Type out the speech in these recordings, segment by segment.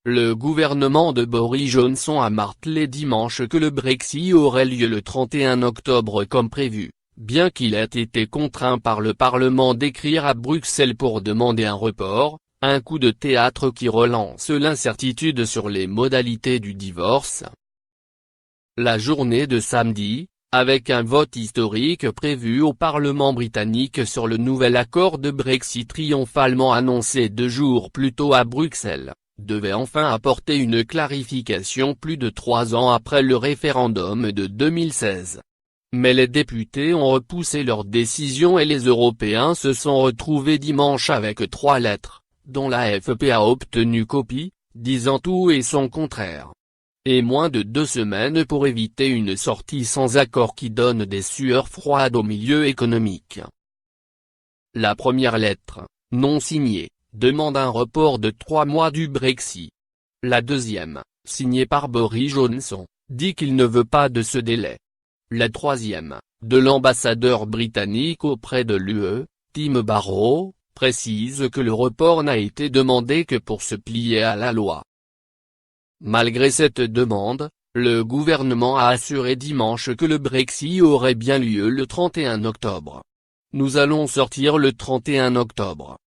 le gouvernement de Boris Johnson a martelé dimanche que le Brexit aurait lieu le 31 octobre comme prévu, bien qu'il ait été contraint par le Parlement d'écrire à Bruxelles pour demander un report, un coup de théâtre qui relance l'incertitude sur les modalités du divorce. La journée de samedi, avec un vote historique prévu au Parlement britannique sur le nouvel accord de Brexit triomphalement annoncé 2 jours plus tôt à Bruxelles, devait enfin apporter une clarification plus de 3 ans après le référendum de 2016. Mais les députés ont repoussé leur décision et les Européens se sont retrouvés dimanche avec 3 lettres, dont la AFP a obtenu copie, disant tout et son contraire. Et moins de 2 semaines pour éviter une sortie sans accord qui donne des sueurs froides au milieu économique. La première lettre, non signée, demande un report de 3 mois du Brexit. La deuxième, signée par Boris Johnson, dit qu'il ne veut pas de ce délai. La troisième, de l'ambassadeur britannique auprès de l'UE, Tim Barrow, précise que le report n'a été demandé que pour se plier à la loi. Malgré cette demande, le gouvernement a assuré dimanche que le Brexit aurait bien lieu le 31 octobre. Nous allons sortir le 31 octobre.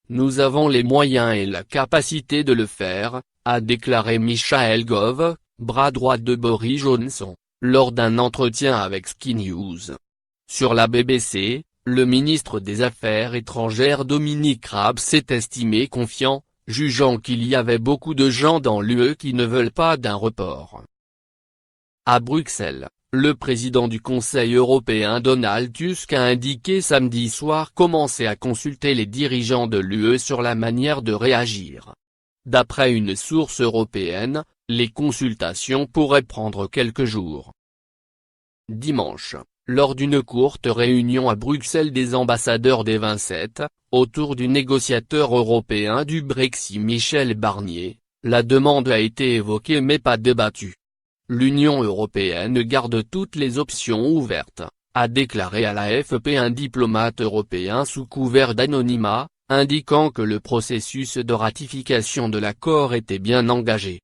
Nous avons les moyens et la capacité de le faire, a déclaré Michael Gove, bras droit de Boris Johnson, lors d'un entretien avec Sky News. Sur la BBC, le ministre des Affaires étrangères Dominic Raab s'est estimé confiant, jugeant qu'il y avait beaucoup de gens dans l'UE qui ne veulent pas d'un report. À Bruxelles, le président du Conseil européen Donald Tusk a indiqué samedi soir commencer à consulter les dirigeants de l'UE sur la manière de réagir. D'après une source européenne, les consultations pourraient prendre quelques jours. Dimanche, lors d'une courte réunion à Bruxelles des ambassadeurs des 27, autour du négociateur européen du Brexit Michel Barnier, la demande a été évoquée mais pas débattue. L'Union européenne garde toutes les options ouvertes, a déclaré à la AFP un diplomate européen sous couvert d'anonymat, indiquant que le processus de ratification de l'accord était bien engagé.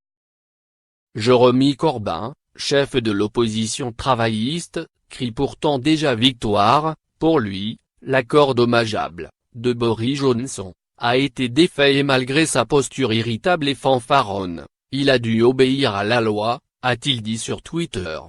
Jeremy Corbyn, chef de l'opposition travailliste, crie pourtant déjà victoire. Pour lui, l'accord dommageable, de Boris Johnson, a été défait et malgré sa posture irritable et fanfaronne, il a dû obéir à la loi, a-t-il dit sur Twitter.